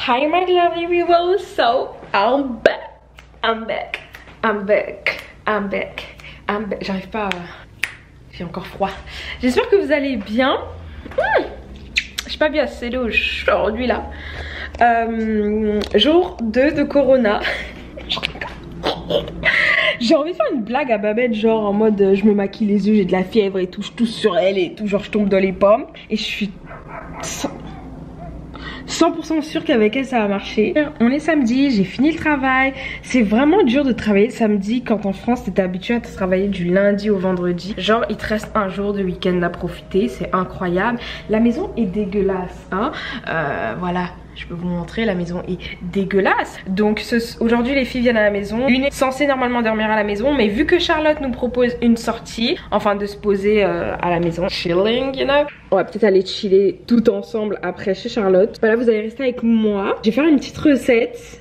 Hi my lovely people, so I'm back. J'arrive pas à... J'ai encore froid. J'espère que vous allez bien. Je suis pas bien assez d'eau aujourd'hui là. Jour 2 de Corona. J'ai envie de faire une blague à Babette, genre en mode je me maquille les yeux, j'ai de la fièvre et tout, je tousse sur elle et tout, genre je tombe dans les pommes. Et je suis 100% sûre qu'avec elle ça va marcher. On est samedi, j'ai fini le travail. C'est vraiment dur de travailler le samedi quand en France t'es habitué à travailler du lundi au vendredi. Genre il te reste un jour de week-end à profiter, c'est incroyable. La maison est dégueulasse hein. Voilà, je peux vous montrer, la maison est dégueulasse. Donc aujourd'hui les filles viennent à la maison. Une est censée normalement dormir à la maison, mais vu que Charlotte nous propose une sortie, enfin de se poser à la maison, chilling, you know, on va peut-être aller chiller tout ensemble après chez Charlotte. Voilà, vous allez rester avec moi. Je vais faire une petite recette.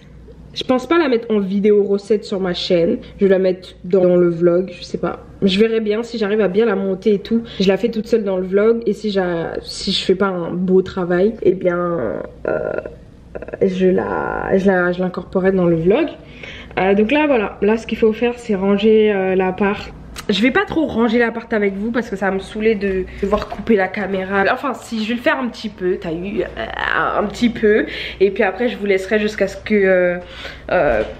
Je pense pas la mettre en vidéo recette sur ma chaîne. Je vais la mettre dans le vlog, je sais pas. Je verrai bien si j'arrive à bien la monter et tout. Je la fais toute seule dans le vlog. Et si je fais pas un beau travail, eh bien je l'incorporerai dans le vlog. Donc là voilà, là ce qu'il faut faire c'est ranger l'appart. Je vais pas trop ranger l'appart avec vous parce que ça va me saouler de devoir couper la caméra. Enfin si, je vais le faire un petit peu, t'as eu un petit peu. Et puis après je vous laisserai jusqu'à ce que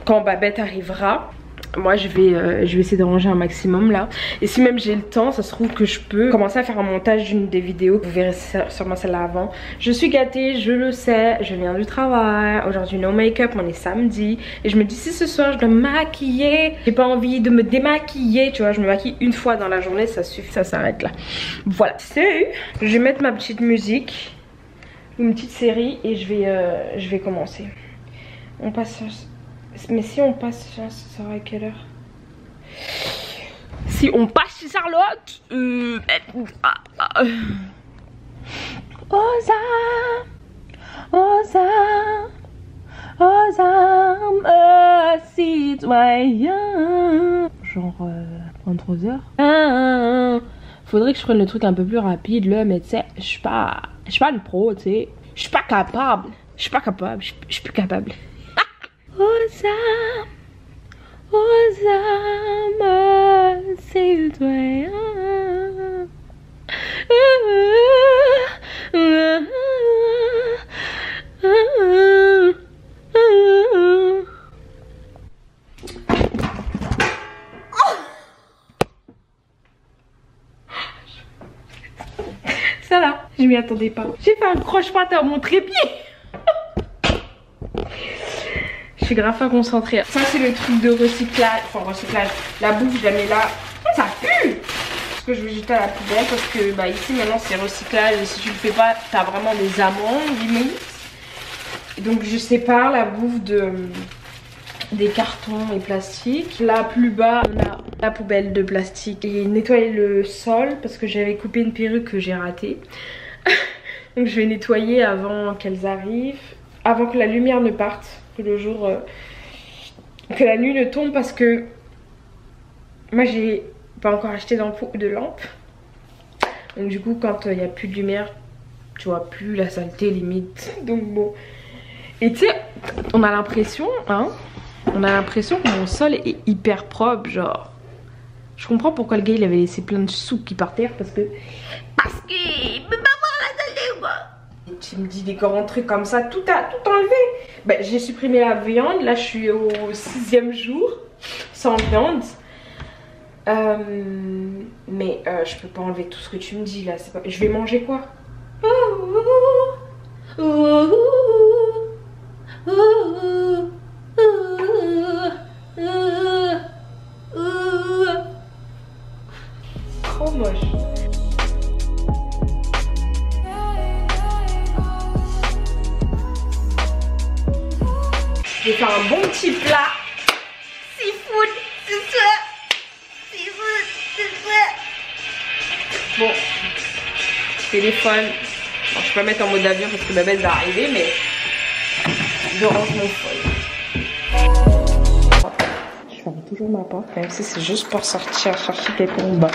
quand Babette arrivera. Moi je vais essayer de ranger un maximum là. Et si même j'ai le temps, ça se trouve que je peux commencer à faire un montage d'une des vidéos. Vous verrez sûrement celle-là avant. Je suis gâtée, je le sais, je viens du travail. Aujourd'hui no make-up, on est samedi. Et je me dis si ce soir je dois me maquiller, j'ai pas envie de me démaquiller. Tu vois, je me maquille une fois dans la journée, ça suffit, ça s'arrête là. Voilà, je vais mettre ma petite musique, une petite série et je vais commencer. On passe... Mais si on passe, ça sera à quelle heure? Si on passe chez Charlotte, citoyen. Genre 23h. Faudrait que je prenne le truc un peu plus rapide là, mais tu sais, je suis pas une pro, tu sais. Je suis pas capable. Je suis plus capable. Aux âmes, citoyens. Ça là, je m'y attendais pas. J'ai fait un croche-patte à mon trépied. Je suis grave pas concentrée. Ça c'est le truc de recyclage. Enfin recyclage. La bouffe je la mets là. Ça pue. Parce que je vais jeter à la poubelle. Parce que bah ici maintenant c'est recyclage. Et si tu le fais pas, t'as vraiment des amendes limite. Et donc je sépare la bouffe des cartons et plastiques. Là plus bas on a la poubelle de plastique. Et nettoyer le sol. Parce que j'avais coupé une perruque que j'ai ratée. Donc je vais nettoyer avant qu'elles arrivent. Avant que la lumière ne parte. Que le jour que la nuit ne tombe, parce que moi j'ai pas encore acheté de lampe, donc du coup quand il n'y a plus de lumière tu vois plus la saleté limite. Donc bon, et tu sais on a l'impression que mon sol est hyper propre. Genre je comprends pourquoi le gars il avait laissé plein de soupe qui par terre, parce qu'il peut pas voir la saleté quoi. Tu me dis des grands trucs comme ça, tout enlevé. Ben, j'ai supprimé la viande, là je suis au 6e jour sans viande. Mais je peux pas enlever tout ce que tu me dis là. Pas... Je vais manger quoi? Trop moche. Je vais faire un bon petit plat. Seafood, bon, téléphone. Bon, je peux pas mettre en mode avion parce que ma belle va arriver, mais je range mon phone. Je ferme toujours ma porte, même si c'est juste pour sortir chercher quelqu'un en bas.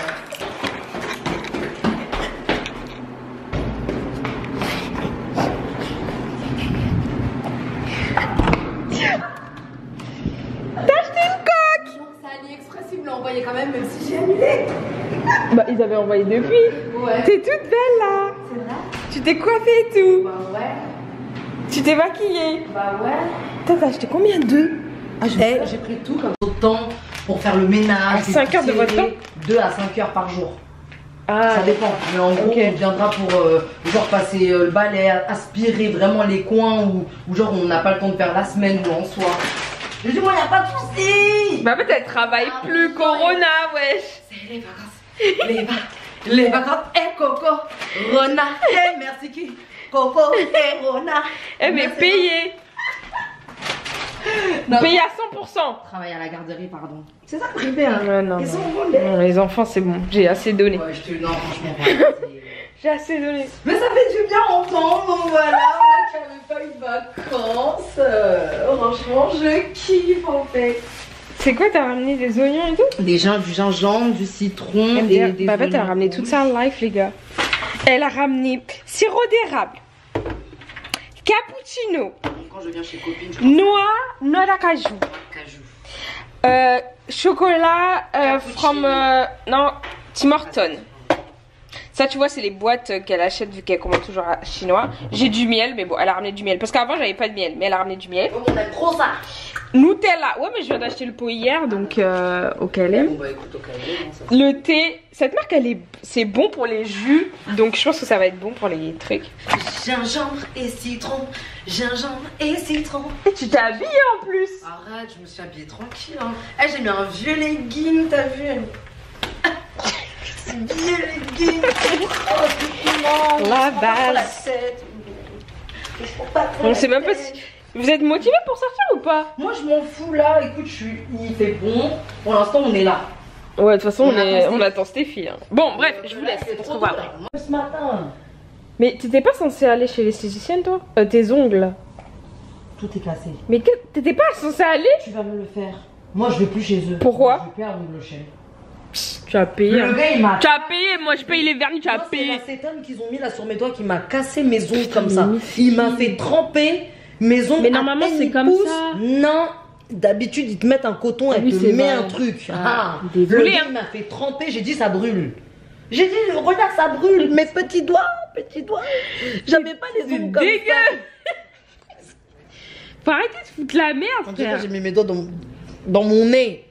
vous avez envoyé depuis. Ouais. T'es toute belle là. C'est vrai? Tu t'es coiffée et tout. Bah ouais. Tu t'es maquillée. Bah ouais. T'as acheté combien d'œufs? Ah, j'ai pris tout comme autant pour faire le ménage. À 5 heures de votre temps? 2 à 5 heures par jour. Ah, ça dépend. Mais en gros, on viendra pour genre passer le balai, aspirer vraiment les coins où genre on n'a pas le temps de faire la semaine ou en soir. Je dis, moi, y a pas de soucis. Bah, en fait, elle travaille plus. Corona, wesh. C'est les vacances. Les vacances. Eh, Coco. Rona. Eh, merci qui? Coco et Rona. Eh, mais payée. Payée à 100%. Travailler à la garderie, pardon. C'est ça, privé, hein. Ouais, non, ils sont non, les enfants, c'est bon. J'ai assez donné. Ouais, non, franchement, voilà, j'ai assez donné. mais ça fait du bien entendre, donc voilà, moi qui n'avais pas eu de vacances, franchement, je kiffe en fait. C'est quoi, t'as ramené des oignons et tout? Du gingembre, du citron et des bah, en fait, elle a ramené tout ça en live, les gars. Elle a ramené sirop d'érable, cappuccino, quand je viens chez copine, je noix d'acajou, chocolat from non, Tim Hortons. Ça, tu vois, c'est les boîtes qu'elle achète vu qu'elle commande toujours à chinois. J'ai du miel, mais bon, elle a ramené du miel. Parce qu'avant, j'avais pas de miel, mais elle a ramené du miel. Oh, on aime trop ça. Nutella. Ouais, mais je viens d'acheter le pot hier, donc au KLM. Bon, bah écoute, au KLM, ça. Le thé, cette marque, c'est bon pour les jus. Donc, je pense que ça va être bon pour les trucs. Gingembre et citron. Gingembre et citron. Et tu t'es habillée en plus. Arrête, je me suis habillée tranquille. Hein. Eh, j'ai mis un vieux legging, t'as vu? La base. On sait même pas si... Vous êtes motivé pour sortir ou pas? Moi je m'en fous là, écoute, il fait bon. Pour l'instant on est là. Ouais, de toute façon on attend Stéphie. Hein. Bon bref, je vous laisse. On se revoit après. Ce matin. Mais t'étais pas censée aller chez l'esthéticienne toi? Tes ongles. Tout est cassé. Mais t'étais pas censée aller? Tu vas me le faire. Moi je vais plus chez eux. Pourquoi? Je vais plus à le chien. Tu as payé. Le gars, il m'a... Tu as payé, moi je paye les vernis, tu as payé. C'est l'acétone qu'ils ont mis là sur mes doigts qui m'a cassé mes ongles comme ça. Il m'a fait tremper mes ongles. Mais normalement c'est comme ça. Non, d'habitude ils te mettent un coton et ils te mettent un truc. Désolé, le gars il m'a fait tremper, j'ai dit ça brûle. J'ai dit regarde ça brûle, mes petits doigts. J'avais pas les ongles comme dégueu. ça. Faut arrêter de foutre la merde, frère. J'ai mis mes doigts dans mon nez.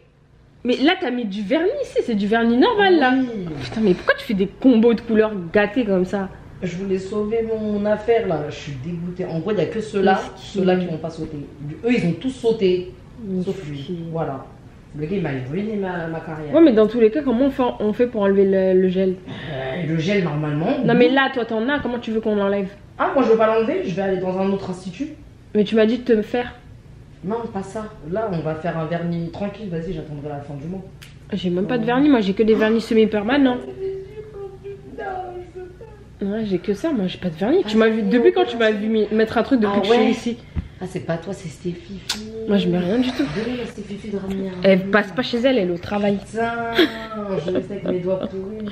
Mais là t'as mis du vernis ici, c'est du vernis normal là. Putain mais pourquoi tu fais des combos de couleurs gâtés comme ça? Je voulais sauver mon affaire là, je suis dégoûtée. En gros il n'y a que ceux-là qui n'ont pas sauté. Eux ils ont tous sauté, sauf lui. Voilà. Le gars il m'a ruiné ma carrière. Ouais mais dans tous les cas comment on fait pour enlever le gel? Le gel normalement. Non mais là toi t'en as, comment tu veux qu'on l'enlève? Ah moi je veux pas l'enlever, je vais aller dans un autre institut. Mais tu m'as dit de te le faire. Non, pas ça. Là, on va faire un vernis tranquille. Vas-y, j'attendrai la fin du mois. J'ai même pas de vernis, moi j'ai que des vernis semi-permanents. Ouais, j'ai que ça, moi j'ai pas de vernis. Tu m'as vu depuis quand tu m'as vu mettre un truc depuis que je suis ici? Ah, c'est pas toi, c'est Stéphie. Moi je mets rien du tout. Désolée, Stéphie de ramener un... Elle passe pas chez elle, elle est au travail. Putain, je reste avec mes doigts pourris.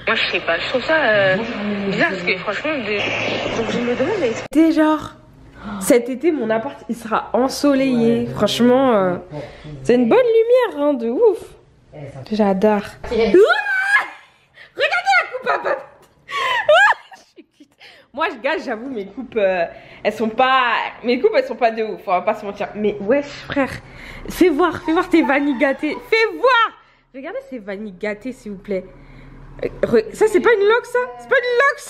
Moi je sais pas, je trouve ça bizarre parce que franchement, donc je me demande, mais c'était genre. Cet été, mon appart il sera ensoleillé. Franchement, c'est une bonne lumière, hein, de ouf. J'adore. Regardez la coupe à papa. Moi, je gâche, j'avoue, mes coupes, elles sont pas de ouf, on va pas se mentir. Mais wesh, frère, fais voir tes vanilles gâtées. Fais voir. Regardez ces vanilles gâtées, s'il vous plaît. Ça, c'est pas une loque, ça. C'est pas une loque.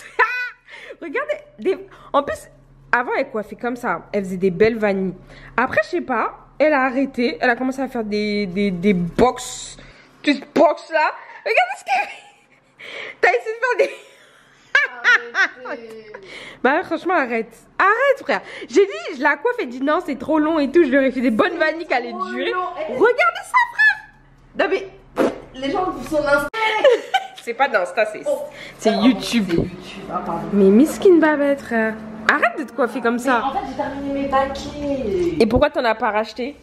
Regardez, en plus. Avant, elle coiffait comme ça. Elle faisait des belles vanilles. Après, je sais pas. Elle a arrêté. Elle a commencé à faire des box. Des box là. Regardez ce qu'elle fait. T'as essayé de faire des... Bah franchement, arrête. Arrête, frère. J'ai dit, je la coiffe. Elle dit non, c'est trop long et tout. Je lui ai fait des bonnes vanilles qui allaient durer. Regardez ça, frère. Non mais... Les gens sont Insta. C'est pas d'Insta, c'est YouTube. Mais miskin Babette, frère. Arrête de te coiffer comme ça. En fait, j'ai terminé mes paquets. Et pourquoi t'en as pas racheté?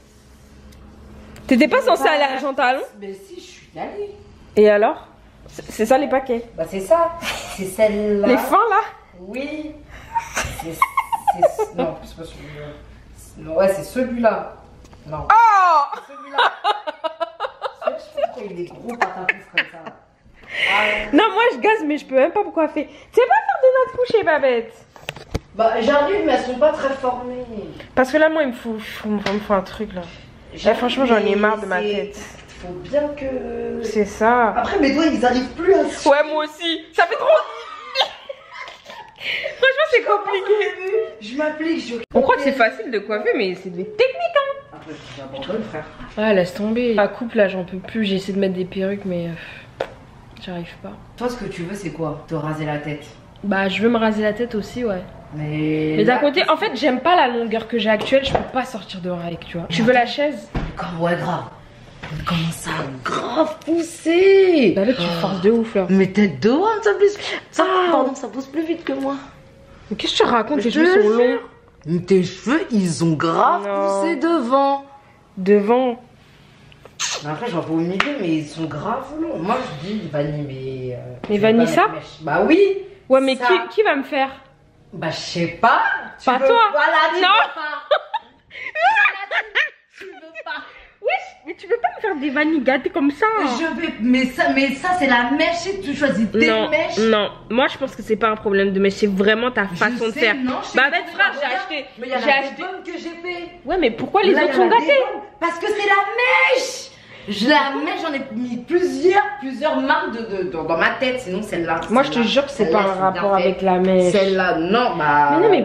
T'étais pas censé aller à Jean-Talon? Mais si, je suis allée. Et alors? C'est ça les paquets? Bah c'est ça. C'est celle-là. Les fins là? Oui. Non, c'est pas celui-là. Ouais, c'est celui-là. Non. Oh! Celui-là. Je sais pas pourquoi il est gros patapouf comme ça. Non, moi je gaze, mais je peux même pas me coiffer. Tu sais pas faire des notes couchées, Babette? Bah, j'arrive, mais elles sont pas très formées. Parce que là, moi, il me faut un truc là. Là, franchement, j'en ai marre de ma tête. Faut bien que. C'est ça. Après, mes doigts, ils arrivent plus à se. Ouais, moi aussi. Ça fait trop. Franchement, c'est compliqué. Je m'applique. On croit que c'est facile de coiffer, mais c'est des techniques, hein. Après, c'est important, frère. Ah, laisse tomber. La coupe là, j'en peux plus. J'ai essayé de mettre des perruques, mais j'arrive pas. Toi, ce que tu veux, c'est quoi? Te raser la tête. Bah, je veux me raser la tête aussi, ouais. Mais d'un côté, en fait, j'aime pas la longueur que j'ai actuelle. Je peux pas sortir dehors avec, tu vois. Tu veux la chaise? Ouais, grave. Comment ça grave poussé? Bah là, tu forces de ouf là. Mais t'es dehors, ça pousse. Pardon, ça pousse plus vite que moi. Mais qu'est-ce que tu racontes? Tes cheveux sont longs. Mais tes cheveux, ils ont grave poussé devant. Devant. Après, j'en peux une idée, mais ils sont grave longs. Moi, je dis Vanille, mais. Mais Vanille, ça? Bah oui. Ouais, mais qui va me faire? Bah, je sais pas. Pas toi. Voilà, tu non. veux pas. Tu veux pas. Oui, mais tu veux pas me faire des vanilles gâtées comme ça? Je vais. Mais ça c'est la mèche et tu choisis tes mèches. Non, moi je pense que c'est pas un problème de mèche, c'est vraiment ta façon de faire. Non, bah, avec frère, j'ai acheté. Mais il y a des bonnes que j'ai fait. Ouais, mais pourquoi les autres sont gâtés? Parce que c'est la mèche. J'en ai mis plusieurs marques dans ma tête, sinon celle-là. Moi je te jure que c'est pas un rapport avec la mèche. Celle-là, non, bah. Mais non, mais.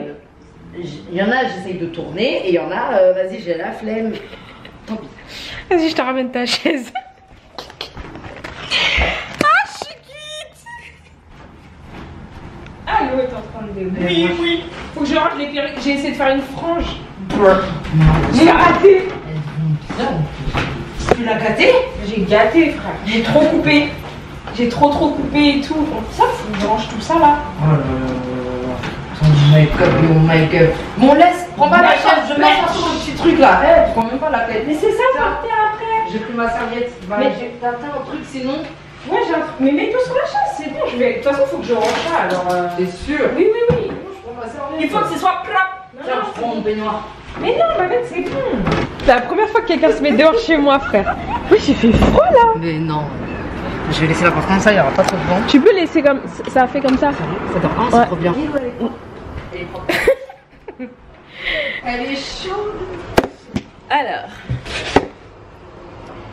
Il y en a, j'essaye de tourner, et il y en a, vas-y, j'ai la flemme. Tant pis. Vas-y, je te ramène ta chaise. Ah, je suis quitte. Ah, l'eau est en train de. Oui. Faut que je range les perruques. J'ai essayé de faire une frange. J'ai raté. Tu l'as gâté? J'ai gâté, frère. J'ai trop coupé. J'ai trop coupé et tout. Donc ça, faut que je range tout ça là. Oh là là. Ton make-up, mon make-up. Bon, laisse, prends pas la chaise, je mets sur ce petit truc là. Eh, tu prends même pas la tête. Mais c'est ça, porter après. J'ai pris ma serviette. Mais t'as un truc sinon? Ouais, j'ai un truc. Mais mets-toi sur la chaise, c'est bon. De toute façon, faut que je range ça alors. T'es sûr? Oui. Je prends ma serviette. Il faut que ce soit plat. Tiens, je prends mon baignoire. Mais non, Babette, c'est bon. C'est la première fois que quelqu'un se met dehors chez moi, frère. Oui, j'ai fait froid là. Mais non. Je vais laisser la porte comme ça, il n'y aura pas trop de vent. Tu peux laisser comme ça, fait comme ça. Ça dort. Ah, c'est trop bien. Elle est propre. Elle est chaude. Alors,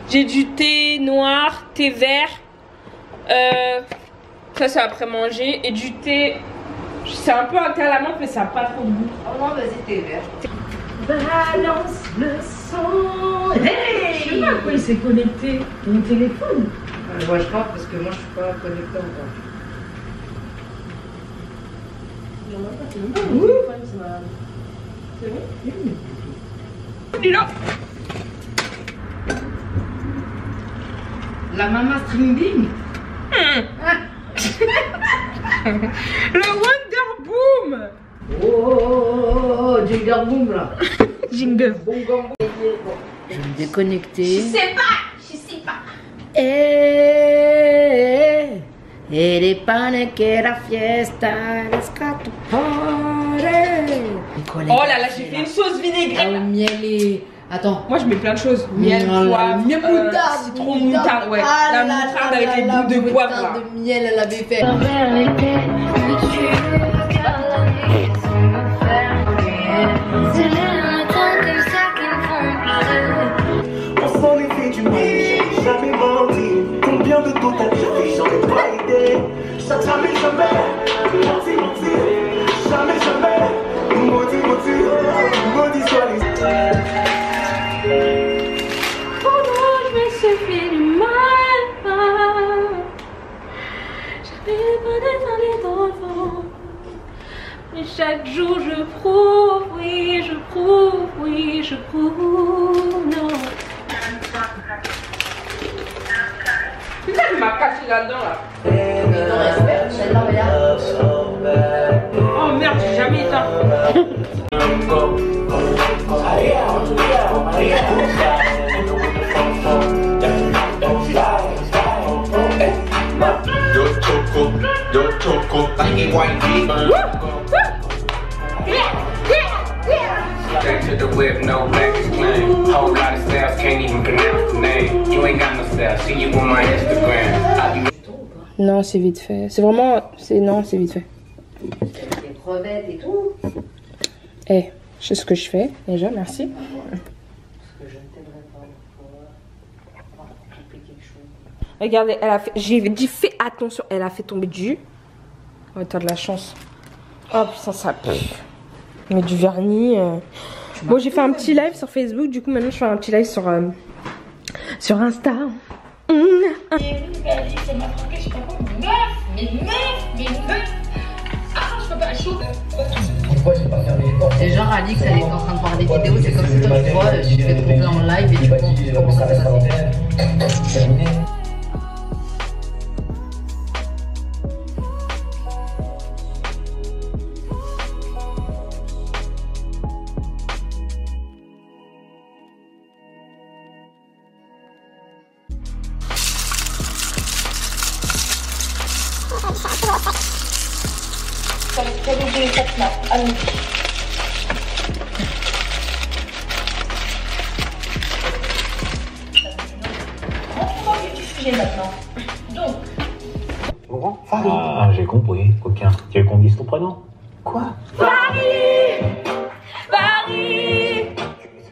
j'ai du thé noir, thé vert. Ça, c'est après manger. Et du thé. C'est un peu un thé à la menthe, mais ça n'a pas trop de goût. Oh non, vas-y, thé vert. Balance le son. Hey! Je sais pas à quoi il s'est connecté. Mon téléphone. Ouais, je crois parce que moi je suis pas connectée encore. Oui. C'est bon? Il est là. La maman streaming. Le Wonder Boom. Oh, Jingle Boom là. Jingle. Je vais me déconnecter. Je sais pas. El pane que la fiesta rescato party. Oh là là, j'ai fait une sauce vinaigrette. Ah, miel et... Attends. Moi je mets plein de choses. Miel, poivre, miel, moutarde, citron, moutarde, ouais. Ah, la moutarde avec les bouts de poivre là. De miel, elle avait fait. On s'en est fait du mal, j'ai jamais menti. Combien de taux t'as dit, j'en ai pas idée. Jamais, menti, jamais, maudit soit les... Pourquoi je me suis fait du mal? J'avais pas d'être allée d'enfant. Mais chaque jour je prouve, oui, je prouve, non. Putain, il m'a cassé là-dedans là. Oh merde, j'ai jamais éteint. Straight to the whip, no baggage claim. Whole lot of styles, can't even pronounce the name. You ain't got no style, see you on my Instagram. I be... Non, c'est vite fait. C'est vraiment... Non, c'est vite fait. Des crevettes et tout. Eh, je sais ce que je fais, déjà, merci. Parce que je ne t'aiderai pas pour couper quelque chose. Regardez, elle a fait... J'ai dit, fais attention. Elle a fait tomber du jus. Oh, t'as de la chance. Oh, putain, ça pue. Mais du vernis... Bon, j'ai fait un petit live sur Facebook. Du coup, maintenant, je fais un petit live sur Insta. Et genre Alix, elle est en train de voir des vidéos, c'est comme si toi tu vois, tu fais ton plat en live et tu penses comment ça va se passer. Ah, j'ai compris, coquin. Tu veux qu'on dise ton prénom? Quoi? Farid.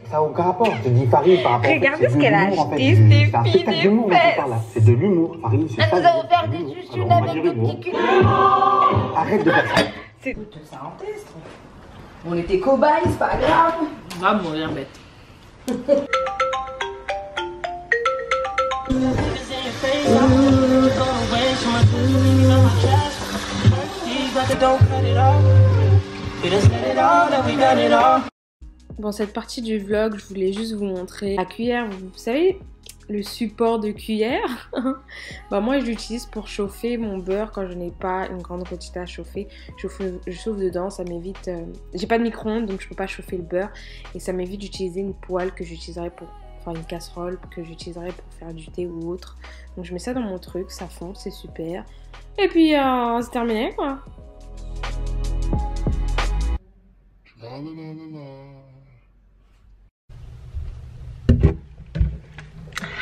Ça n'a aucun rapport. Je te dis Farid par rapport. Regardez ce qu'elle a acheté, c'est un spectacle d'humour, c'est de l'humour. Farid, c'est ça. Nous allons faire des chuchunes avec des petits culs. Arrête de faire ça. C'est Ça en test. On était cobayes, c'est pas grave. On va mourir bête. Bon, cette partie du vlog, je voulais juste vous montrer la cuillère. Vous savez, le support de cuillère. Bah moi, je l'utilise pour chauffer mon beurre quand je n'ai pas une grande quantité à chauffer. Je chauffe dedans, ça m'évite... J'ai pas de micro-ondes, donc je peux pas chauffer le beurre. Et ça m'évite d'utiliser une poêle que j'utiliserais pour... Enfin, une casserole que j'utiliserais pour faire du thé ou autre. Donc je mets ça dans mon truc, ça fond, c'est super. Et puis, c'est terminé, quoi.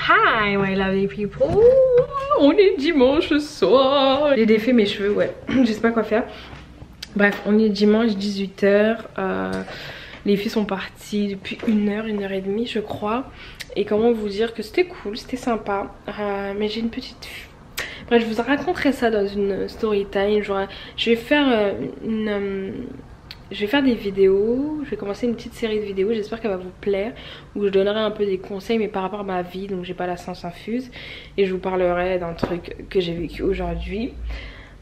Hi my lovely people. On est dimanche soir. J'ai défait mes cheveux, ouais. Je sais pas quoi faire. Bref, on est dimanche 18h. Les filles sont parties depuis 1h30 je crois. Et comment vous dire que c'était cool, c'était sympa. Mais j'ai une petite... Bref, je vous raconterai ça dans une story time. Genre, je vais faire je vais faire des vidéos, je vais commencer une petite série de vidéos, j'espère qu'elle va vous plaire, où je donnerai un peu des conseils mais par rapport à ma vie, donc j'ai pas la science infuse, et je vous parlerai d'un truc que j'ai vécu aujourd'hui.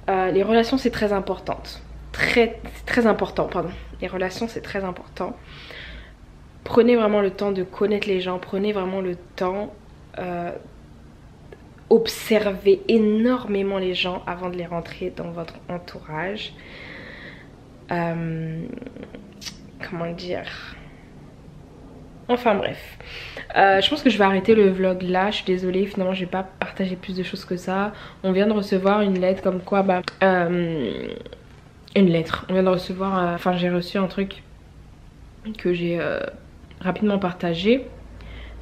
Les relations c'est très important, très important, pardon. Les relations c'est très important. Prenez vraiment le temps de connaître les gens, prenez vraiment le temps, observez énormément les gens avant de les rentrer dans votre entourage. Comment dire, enfin bref, je pense que je vais arrêter le vlog là. Je suis désolée, finalement je vais pas partager plus de choses que ça. On vient de recevoir une lettre comme quoi une lettre, on vient de recevoir enfin j'ai reçu un truc que j'ai rapidement partagé.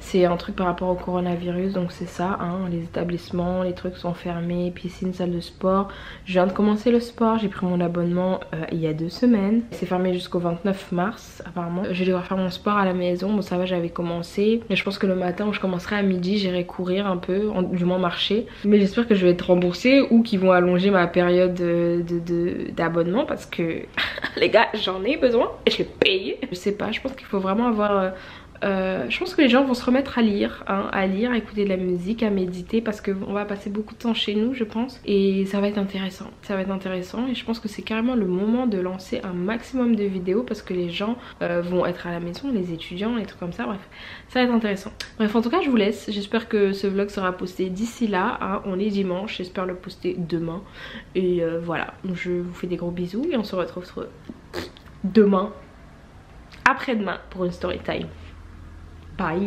C'est un truc par rapport au coronavirus, donc c'est ça, hein, les établissements, les trucs sont fermés, piscine, salle de sport. Je viens de commencer le sport, j'ai pris mon abonnement il y a 2 semaines. C'est fermé jusqu'au 29 mars apparemment. Je vais devoir faire mon sport à la maison, bon ça va, j'avais commencé. Mais je pense que le matin où je commencerai à midi, j'irai courir un peu, du moins marcher. Mais j'espère que je vais être remboursée ou qu'ils vont allonger ma période d'abonnement parce que les gars, j'en ai besoin et je l'ai payé. Je sais pas, je pense qu'il faut vraiment avoir... je pense que les gens vont se remettre à lire, hein, à écouter de la musique, à méditer parce qu'on va passer beaucoup de temps chez nous je pense et ça va être intéressant. Ça va être intéressant et je pense que c'est carrément le moment de lancer un maximum de vidéos parce que les gens vont être à la maison, les étudiants, les trucs comme ça, bref, ça va être intéressant. Bref, en tout cas je vous laisse, j'espère que ce vlog sera posté d'ici là, hein, on est dimanche, j'espère le poster demain et voilà, je vous fais des gros bisous et on se retrouve demain, après-demain pour une story time. Bye.